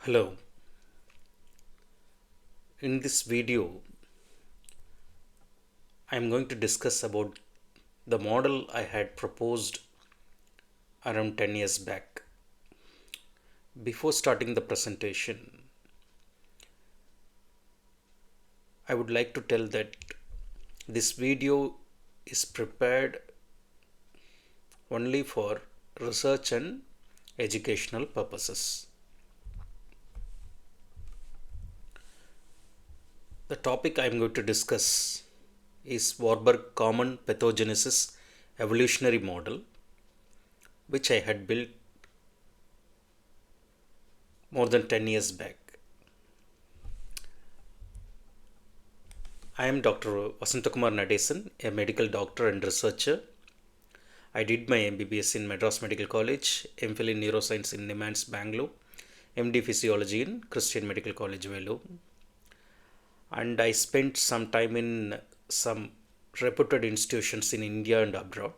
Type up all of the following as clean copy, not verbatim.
Hello. In this video, I am going to discuss about the model I had proposed around 10 years back. Before starting the presentation, I would like to tell that this video is prepared only for research and educational purposes. The topic I am going to discuss is Warburg Common Pathogenesis Evolutionary Model, which I had built more than 10 years back. I am Dr. Vasantakumar Nadesan, a medical doctor and researcher. I did my MBBS in Madras Medical College, MPhil in Neuroscience in Nimans, Bangalore, MD Physiology in Christian Medical College, Vellore. And I spent some time in some reputed institutions in India and abroad.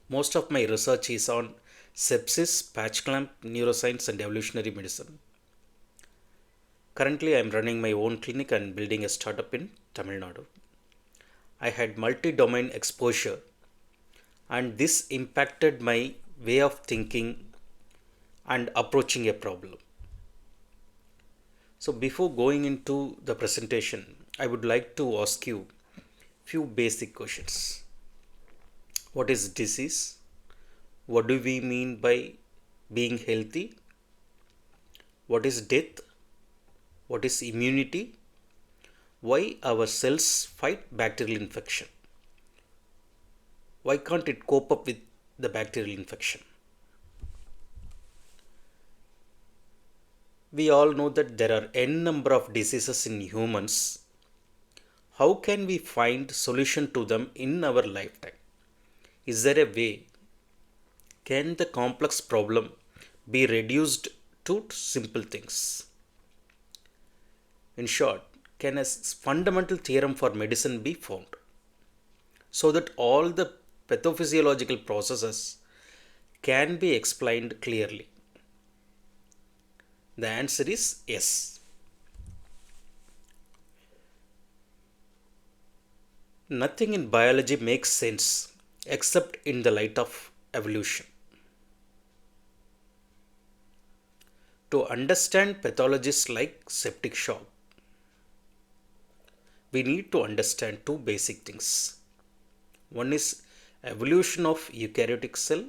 Most of my research is on sepsis, patch clamp, neuroscience, and evolutionary medicine. Currently, I am running my own clinic and building a startup in Tamil Nadu. I had multi-domain exposure, and this impacted my way of thinking and approaching a problem. So before going into the presentation, I would like to ask you few basic questions. What is disease? What do we mean by being healthy? What is death? What is immunity? Why our cells fight bacterial infection? Why can't it cope up with the bacterial infection? We all know that there are n number of diseases in humans. How can we find solution to them in our lifetime? Is there a way? Can the complex problem be reduced to simple things? In short, can a fundamental theorem for medicine be found so that all the pathophysiological processes can be explained clearly? The answer is yes. Nothing in biology makes sense except in the light of evolution. To understand pathologies like septic shock, we need to understand two basic things. One is evolution of eukaryotic cell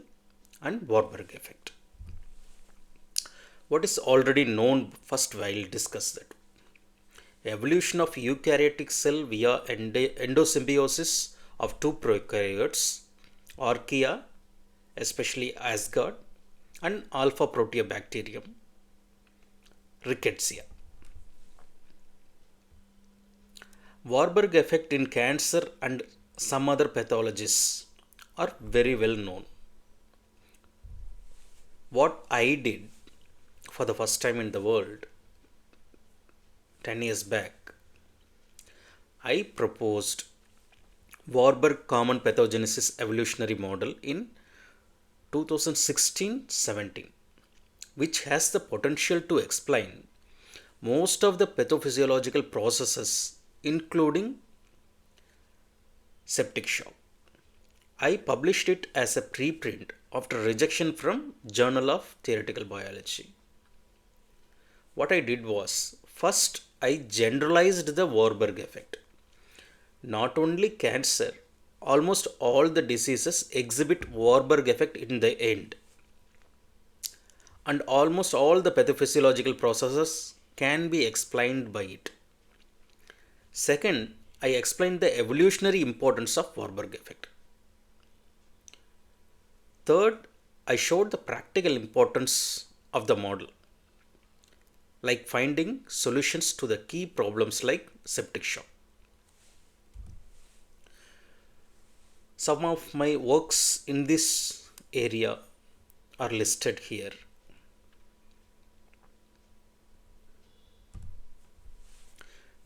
and Warburg effect. What is already known, first I will discuss that. Evolution of eukaryotic cell via endosymbiosis of two prokaryotes, Archaea, especially Asgard, and alpha proteobacterium, Rickettsia. Warburg effect in cancer and some other pathologies are very well known. What I did for the first time in the world 10 years back, I proposed Warburg Common Pathogenesis Evolutionary Model in 2016-17, which has the potential to explain most of the pathophysiological processes, including septic shock. I published it as a preprint after rejection from Journal of Theoretical Biology. What I did was, first I generalized the Warburg effect. Not only cancer, almost all the diseases exhibit Warburg effect in the end. And almost all the pathophysiological processes can be explained by it. Second, I explained the evolutionary importance of Warburg effect. Third, I showed the practical importance of the model, like finding solutions to the key problems like septic shock. Some of my works in this area are listed here.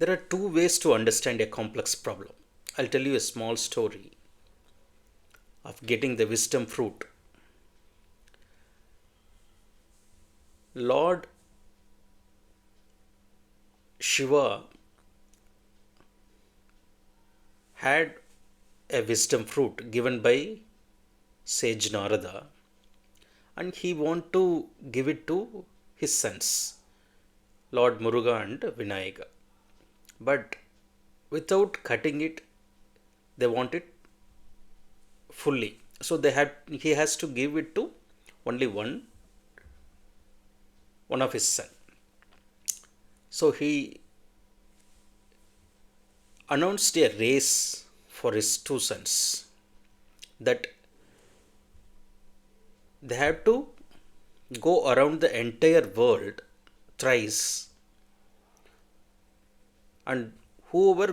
There are two ways to understand a complex problem. I'll tell you a small story of getting the wisdom fruit. Lord Shiva had a wisdom fruit given by sage Narada, and he want to give it to his sons, Lord Muruga and Vinayaka. But without cutting it, they want it fully. So he has to give it to only one of his son. So he announced a race for his two sons, that they have to go around the entire world thrice, and whoever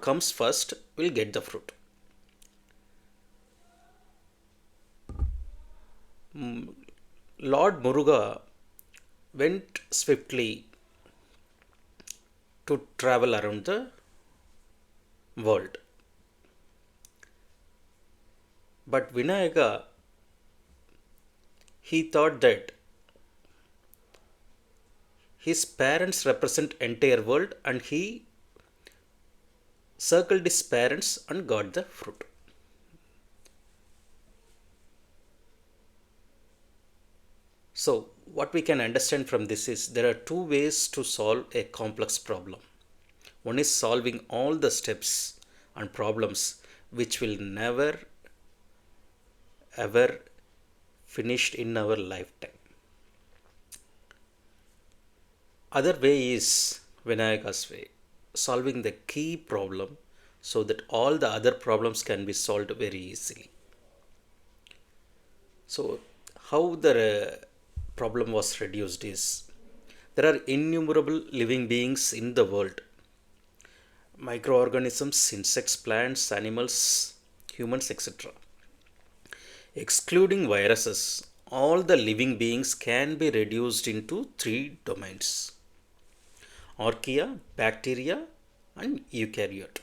comes first will get the fruit. Lord Muruga went swiftly to travel around the world. But Vinayaka, he thought that his parents represent entire world, and he circled his parents and got the fruit. So what we can understand from this is there are two ways to solve a complex problem. One is solving all the steps and problems which will never ever finished in our lifetime. Other way is Vinayaka's way, solving the key problem so that all the other problems can be solved very easily. So how the problem was reduced is, there are innumerable living beings in the world, microorganisms, insects, plants, animals, humans, etc. Excluding viruses, all the living beings can be reduced into three domains: archaea, bacteria, and eukaryote.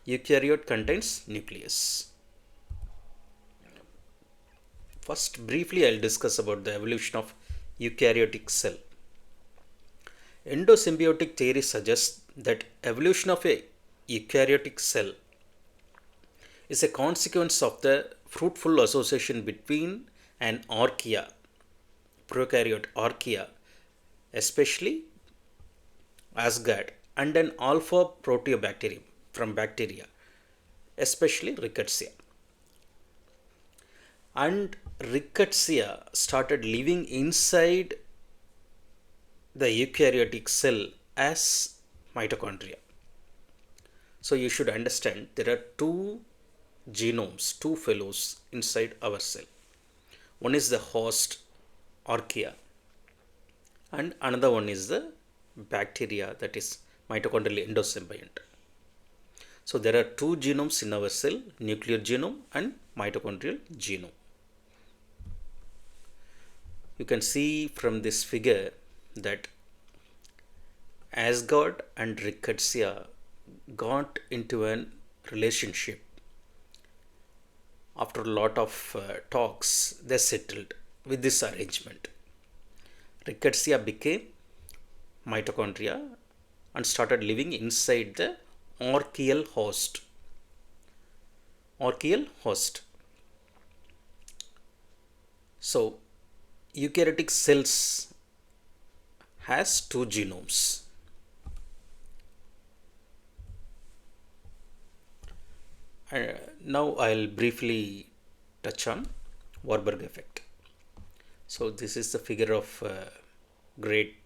Eukaryote contains nucleus. First, briefly, I'll discuss about the evolution of eukaryotic cell. Endosymbiotic theory suggests that evolution of a eukaryotic cell is a consequence of the fruitful association between an archaea, prokaryote archaea, especially Asgard, and an alpha proteobacterium from bacteria, especially Rickettsia. And Rickettsia started living inside the eukaryotic cell as mitochondria. So you should understand there are two genomes, two fellows inside our cell. One is the host archaea, and another one is the bacteria, that is mitochondrial endosymbiont. So there are two genomes in our cell, nuclear genome and mitochondrial genome. You can see from this figure that Asgard and Rickettsia got into a relationship. After a lot of talks, they settled with this arrangement. Rickettsia became mitochondria and started living inside the archaeal host. Archaeal host. So, eukaryotic cells has two genomes. Now I'll briefly touch on Warburg effect. So this is the figure of great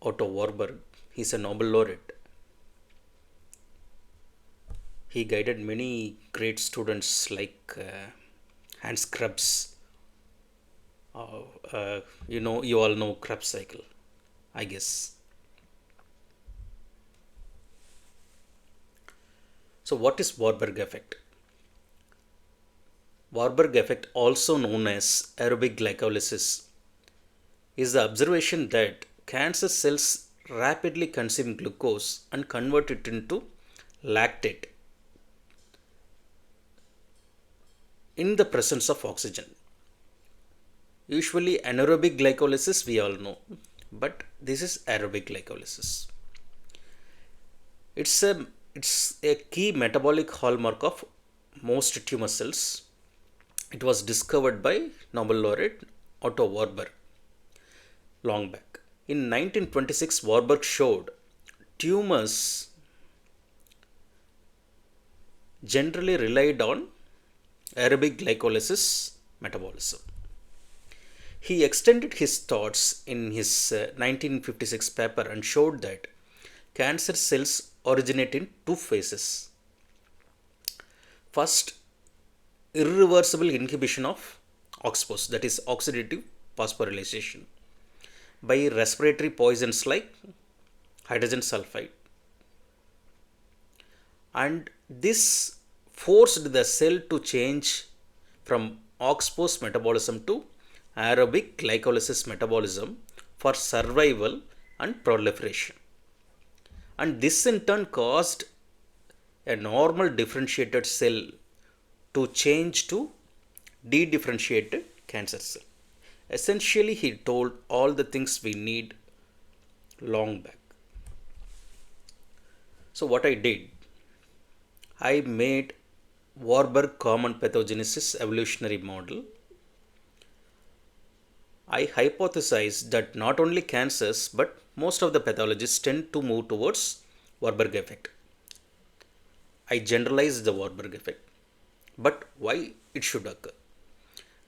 Otto Warburg. He's a Nobel laureate. He guided many great students like Hans Krebs. You all know Krebs cycle, I guess. So what is Warburg effect? Warburg effect, also known as aerobic glycolysis, is the observation that cancer cells rapidly consume glucose and convert it into lactate in the presence of oxygen. Usually anaerobic glycolysis we all know, but this is aerobic glycolysis. It's a key metabolic hallmark of most tumor cells. It was discovered by Nobel laureate Otto Warburg long back. In 1926, Warburg showed tumors generally relied on aerobic glycolysis metabolism. He extended his thoughts in his 1956 paper and showed that cancer cells originate in two phases. First, irreversible inhibition of OXPHOS, that is oxidative phosphorylation, by respiratory poisons like hydrogen sulfide. And this forced the cell to change from OXPHOS metabolism to aerobic glycolysis metabolism for survival and proliferation. And this in turn caused a normal differentiated cell to change to de-differentiated cancer cell. Essentially, he told all the things we need long back. So what I did, I made Warburg common pathogenesis evolutionary model. I hypothesized that not only cancers but most of the pathologies tend to move towards Warburg effect. I generalized the Warburg effect. But why it should occur?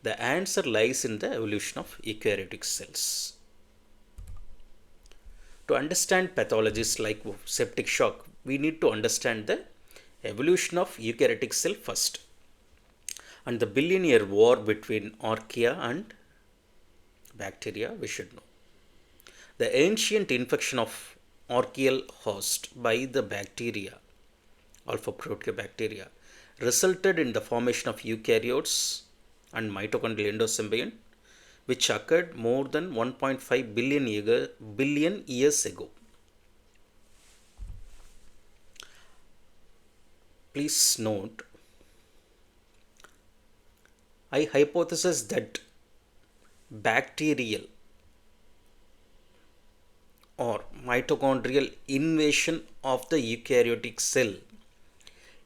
The answer lies in the evolution of eukaryotic cells. To understand pathologies like septic shock, we need to understand the evolution of eukaryotic cell first, and the billion-year war between archaea and bacteria we should know. The ancient infection of archaeal host by the bacteria, alpha proteobacteria, resulted in the formation of eukaryotes and mitochondrial endosymbiont, which occurred more than 1.5 billion years ago. Please note, I hypothesize that bacterial or mitochondrial invasion of the eukaryotic cell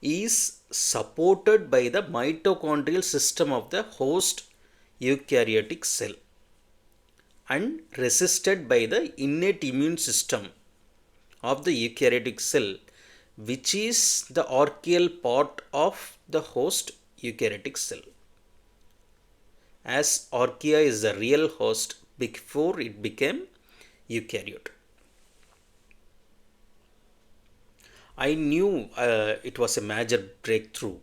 is supported by the mitochondrial system of the host eukaryotic cell and resisted by the innate immune system of the eukaryotic cell, which is the archaeal part of the host eukaryotic cell. As archaea is the real host before it became eukaryote. I knew it was a major breakthrough.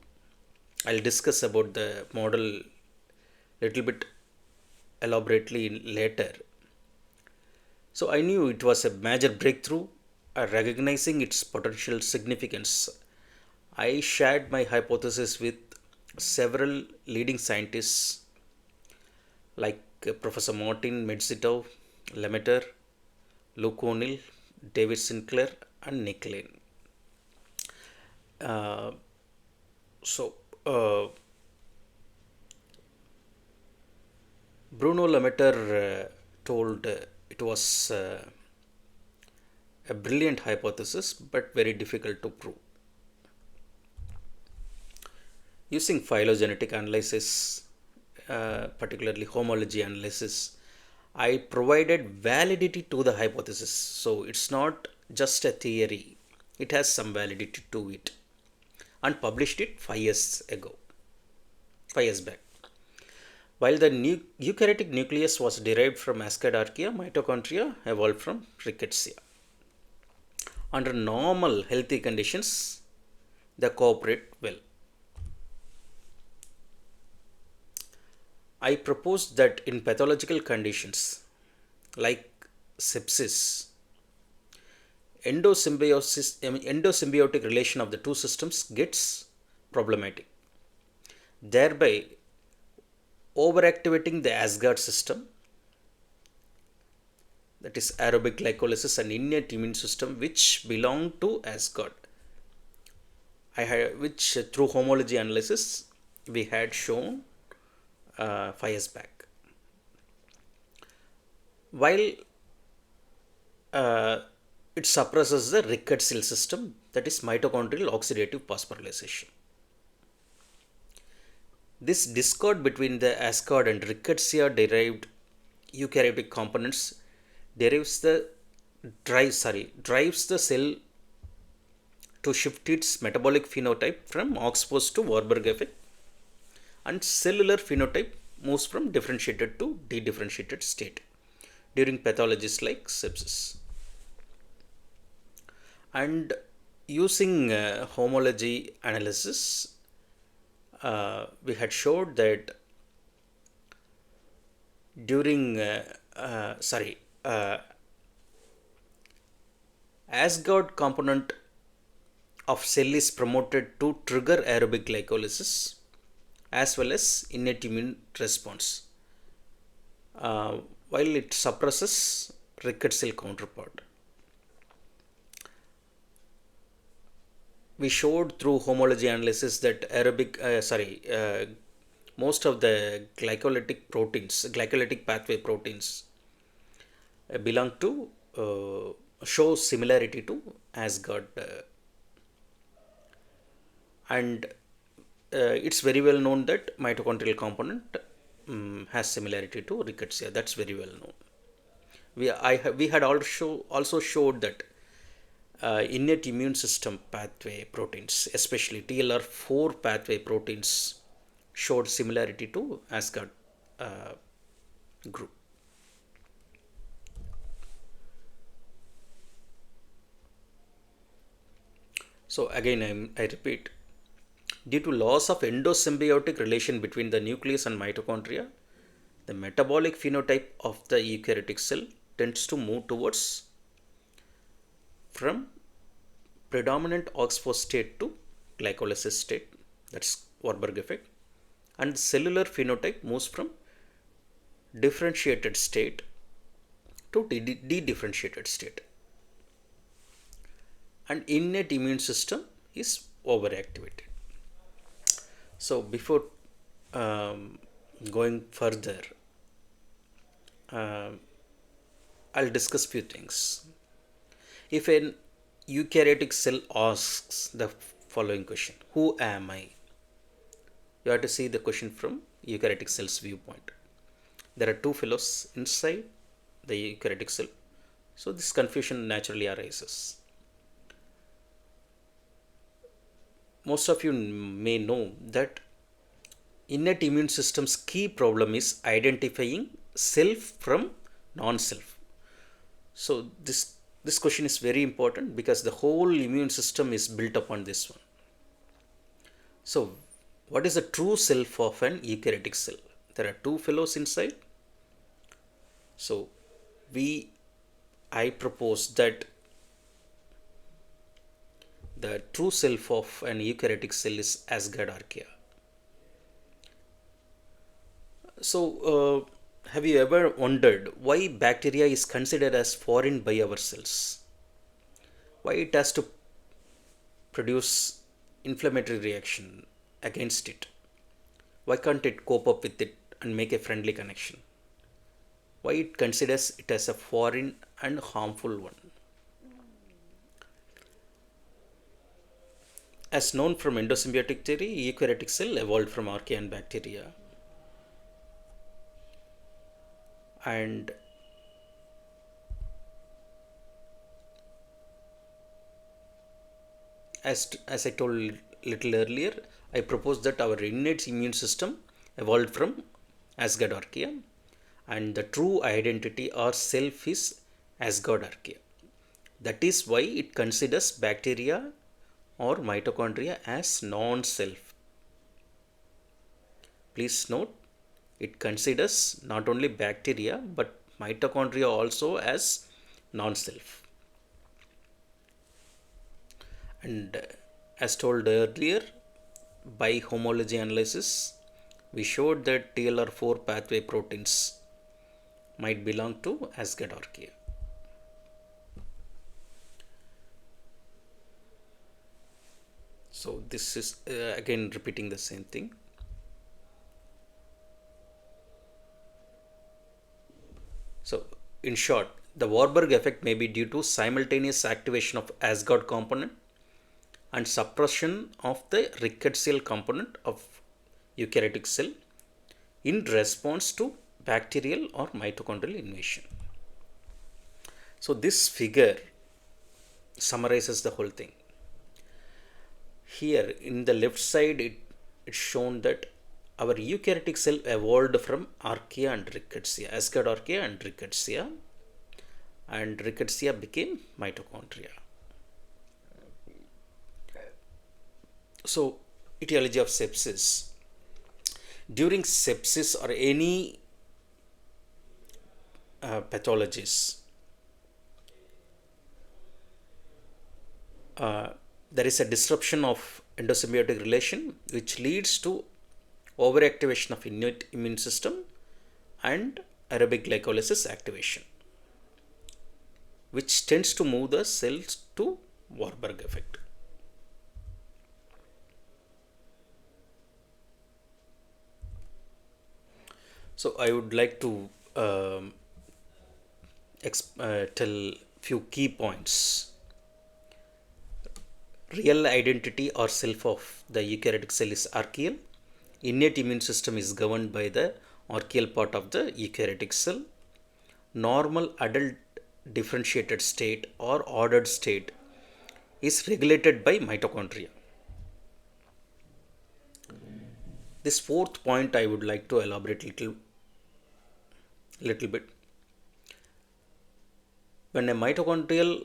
I'll discuss about the model little bit elaborately later. So I knew it was a major breakthrough, recognizing its potential significance. I shared my hypothesis with several leading scientists like Professor Martin Metzitow, Lemaitre, Luke O'Neill, David Sinclair, and Nick Lane. So Bruno Lemaitre told it was a brilliant hypothesis but very difficult to prove. Using phylogenetic analysis, particularly homology analysis, I provided validity to the hypothesis. So it's not just a theory, it has some validity to it, and published it 5 years back. While the eukaryotic nucleus was derived from ascad archaea, mitochondria evolved from rickettsia. Under normal healthy conditions, they cooperate well. I proposed that in pathological conditions like sepsis, endosymbiotic relation of the two systems gets problematic, thereby overactivating the Asgard system, that is aerobic glycolysis and innate immune system, which belong to Asgard, which through homology analysis we had shown 5 years back. While uh, it suppresses the rickettsial system, that is mitochondrial oxidative phosphorylation. This discord between the ascard and rickettsia derived eukaryotic components drives the cell to shift its metabolic phenotype from Oxford to Warburg effect, and cellular phenotype moves from differentiated to de-differentiated state during pathologies like sepsis. And using homology analysis, we had showed that during Asgard component of cell is promoted to trigger aerobic glycolysis as well as innate immune response, while it suppresses rickets cell counterpart. We showed through homology analysis that most of the glycolytic pathway proteins belong to show similarity to Asgard, and it's very well known that mitochondrial component has similarity to rickettsia. That's very well known. We had also showed that innate immune system pathway proteins, especially TLR4 pathway proteins, showed similarity to Asgard group. So again, I repeat, due to loss of endosymbiotic relation between the nucleus and mitochondria, the metabolic phenotype of the eukaryotic cell tends to move towards from predominant Oxford state to glycolysis state, that's Warburg effect, and the cellular phenotype moves from differentiated state to de-differentiated state, and innate immune system is overactivated. So before going further, I'll discuss few things. If an eukaryotic cell asks the following question, who am I? You have to see the question from eukaryotic cell's viewpoint. There are two fellows inside the eukaryotic cell, so this confusion naturally arises. Most of you may know that innate immune system's key problem is identifying self from non-self. So this question is very important because the whole immune system is built upon this one. So what is the true self of an eukaryotic cell? There are two fellows inside. So I propose that the true self of an eukaryotic cell is Asgard archaea. So have you ever wondered why bacteria is considered as foreign by our cells? Why it has to produce inflammatory reaction against it? Why can't it cope up with it and make a friendly connection? Why it considers it as a foreign and harmful one? As known from endosymbiotic theory, eukaryotic cell evolved from archaea and bacteria. And as I told little earlier, I propose that our innate immune system evolved from Asgard archaea, and the true identity or self is Asgard archaea. That is why it considers bacteria or mitochondria as non-self. Please note, it considers not only bacteria but mitochondria also as non-self. And as told earlier, by homology analysis, we showed that TLR4 pathway proteins might belong to Asgard archaea. So this is again repeating the same thing. So in short, The Warburg effect may be due to simultaneous activation of Asgard component and suppression of the rickettsial component of eukaryotic cell in response to bacterial or mitochondrial invasion. So this figure summarizes the whole thing. Here in the left side, it's shown that our eukaryotic cell evolved from archaea and rickettsia, Asgard archaea and rickettsia became mitochondria. So, etiology of sepsis. During sepsis or any pathologies, there is a disruption of endosymbiotic relation which leads to overactivation of innate immune system and aerobic glycolysis activation, which tends to move the cells to Warburg effect. So I would like to tell few key points. Real identity or self of the eukaryotic cell is archaeal. Innate immune system is governed by the archaeal part of the eukaryotic cell. Normal adult differentiated state or ordered state is regulated by mitochondria. This fourth point I would like to elaborate little bit. When a mitochondrial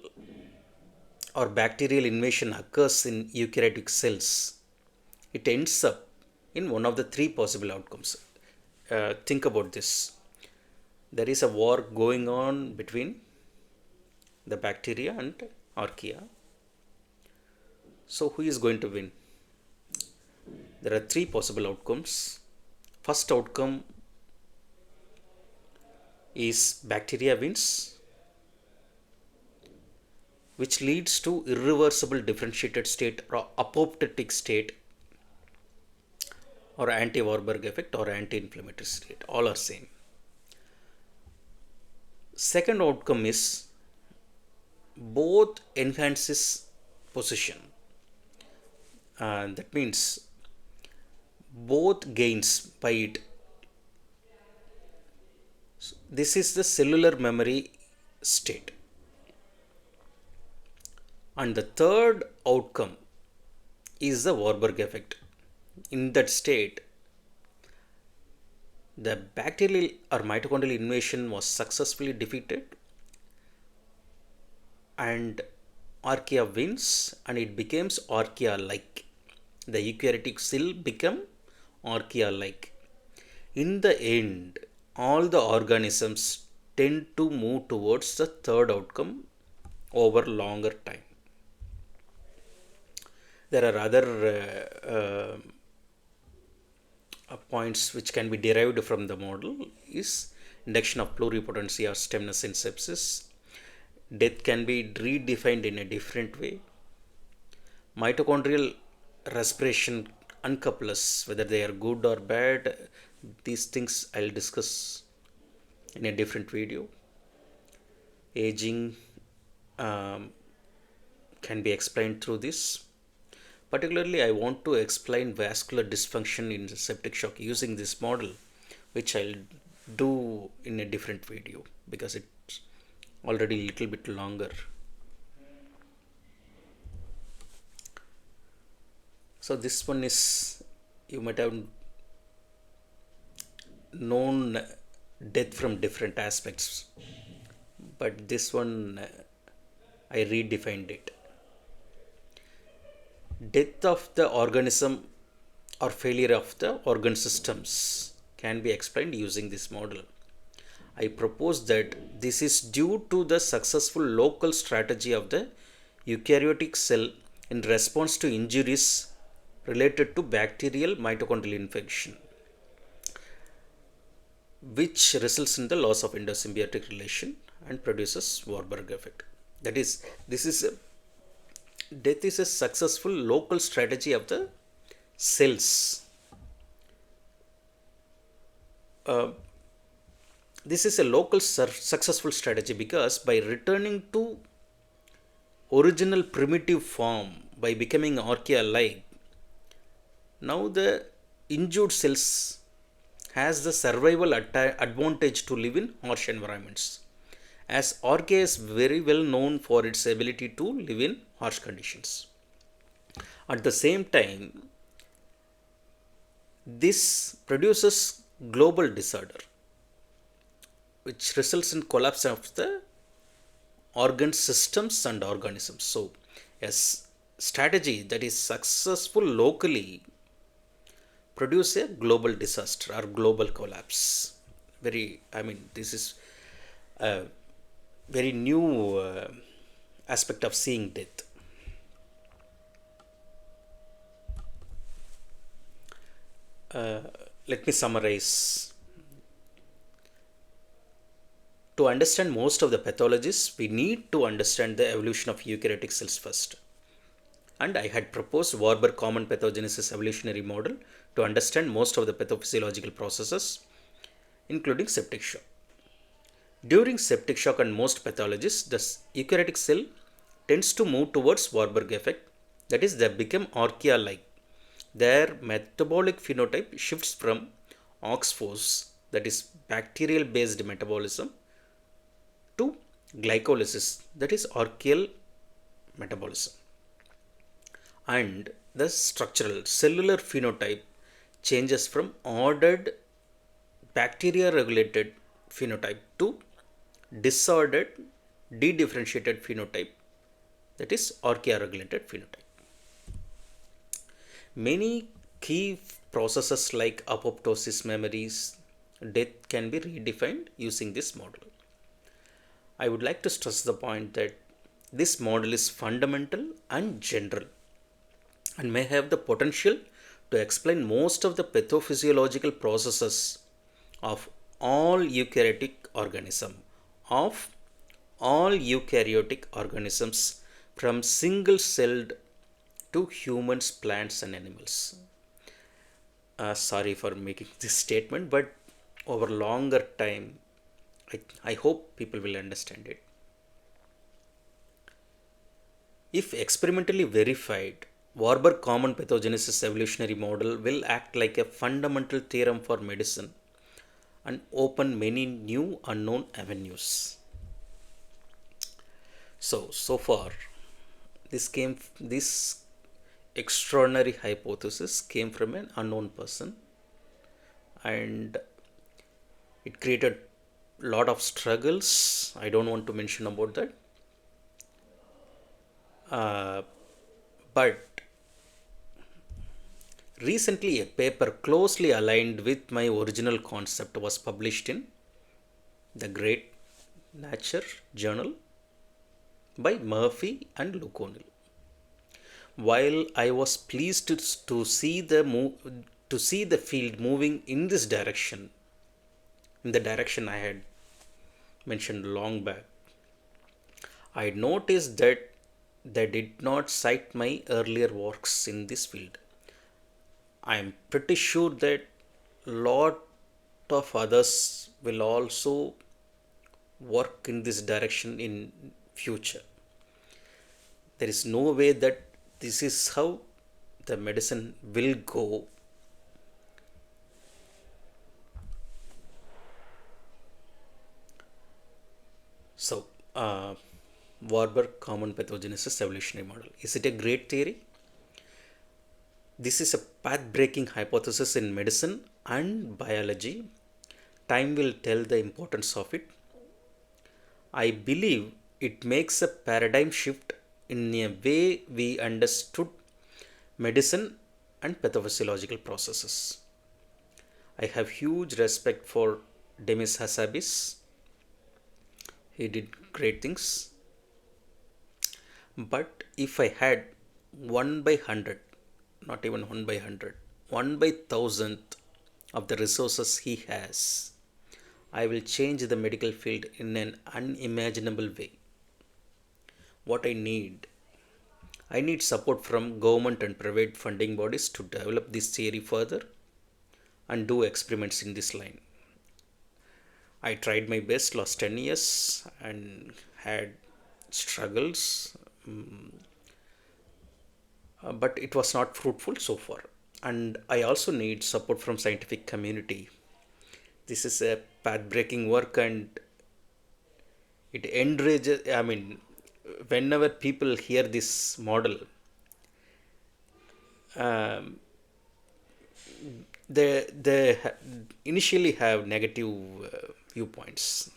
or bacterial invasion occurs in eukaryotic cells, it ends up in one of the three possible outcomes. Think about this. There is a war going on between the bacteria and archaea. So who is going to win? There are three possible outcomes. First outcome is bacteria wins, which leads to irreversible differentiated state or apoptotic state or anti-Warburg effect or anti-inflammatory state. All are same. Second outcome is both enhances position. That means both gains by it. This is the cellular memory state. And the third outcome is the Warburg effect. In that state, the bacterial or mitochondrial invasion was successfully defeated and archaea wins and it becomes archaea-like. The eukaryotic cell become archaea-like. In the end, all the organisms tend to move towards the third outcome over longer time. There are other points which can be derived from the model is induction of pluripotency or stemness in sepsis. Death can be redefined in a different way. Mitochondrial respiration uncouples, whether they are good or bad, these things I'll discuss in a different video. Aging can be explained through this. Particularly, I want to explain vascular dysfunction in the septic shock using this model, which I'll do in a different video because it's already a little bit longer. So this one is, you might have known death from different aspects, but this one I redefined it. Death of the organism or failure of the organ systems can be explained using this model. I propose that this is due to the successful local strategy of the eukaryotic cell in response to injuries related to bacterial mitochondrial infection, which results in the loss of endosymbiotic relation and produces Warburg effect. That is, death is a successful local strategy of the cells This is a local successful strategy because by returning to original primitive form by becoming archaea-like, now the injured cells has the survival advantage to live in harsh environments, as archaea is very well known for its ability to live in harsh conditions. At the same time, this produces global disorder, which results in collapse of the organ systems and organisms. So, a strategy that is successful locally produce a global disaster or global collapse. This is a very new aspect of seeing death. Let me summarize. To understand most of the pathologies, we need to understand the evolution of eukaryotic cells first. And I had proposed Warburg common pathogenesis evolutionary model to understand most of the pathophysiological processes, including septic shock. During septic shock and most pathologies, the eukaryotic cell tends to move towards Warburg effect, that is, they become archaea-like. Their metabolic phenotype shifts from oxphos, that is bacterial based metabolism, to glycolysis, that is archaeal metabolism. And the structural cellular phenotype changes from ordered bacteria regulated phenotype to disordered dedifferentiated phenotype, that is archaea regulated phenotype. Many key processes like apoptosis, memories, death can be redefined using this model. I would like to stress the point that this model is fundamental and general and may have the potential to explain most of the pathophysiological processes of all eukaryotic organism of all eukaryotic organisms from single celled to humans, plants, and animals. Sorry for making this statement, but over longer time, I hope people will understand it. If experimentally verified, Warburg common pathogenesis evolutionary model will act like a fundamental theorem for medicine and open many new unknown avenues. So far, this extraordinary hypothesis came from an unknown person, and it created a lot of struggles. I don't want to mention about that. But recently, a paper closely aligned with my original concept was published in the great Nature journal by Murphy and Luconil. While I was pleased to see the field moving in this direction, in the direction I had mentioned long back, I noticed that they did not cite my earlier works in this field. I am pretty sure that lot of others will also work in this direction in future. There is no way that this is how the medicine will go. So, Warburg common pathogenesis evolutionary model. Is it a great theory? This is a path-breaking hypothesis in medicine and biology. Time will tell the importance of it. I believe it makes a paradigm shift in a way we understood medicine and pathophysiological processes. I have huge respect for Demis Hassabis. He did great things. But if I had 1 by 100, not even 1 by 100, 1 by 1000 of the resources he has, I will change the medical field in an unimaginable way. What I need support from government and private funding bodies to develop this theory further and do experiments in this line. I tried my best last 10 years and had struggles, but it was not fruitful so far. And I also need support from scientific community. This is a path breaking work, and it enrages. I mean, whenever people hear this model, um, they initially have negative viewpoints,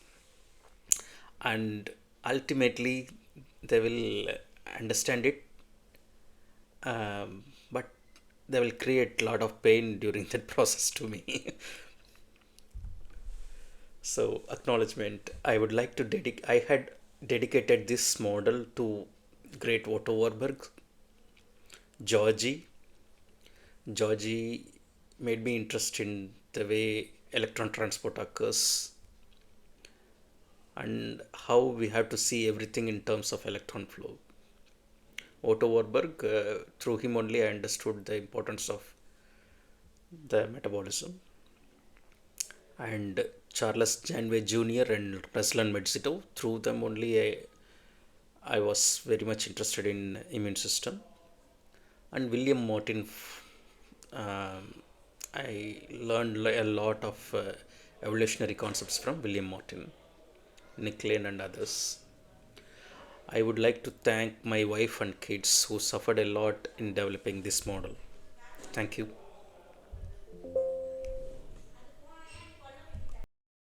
and ultimately they will understand it, but they will create a lot of pain during that process to me. So acknowledgement. I would like to dedicate. I had dedicated this model to great Otto Warburg. Georgie. Georgie made me interested in the way electron transport occurs and how we have to see everything in terms of electron flow. Otto Warburg, through him only I understood the importance of the metabolism. And Charles Janvey Jr. and Ruslan Medzito, through them only I was very much interested in immune system. And William Martin, I learned a lot of evolutionary concepts from William Martin, Nick Lane and others. I would like to thank my wife and kids who suffered a lot in developing this model. Thank you.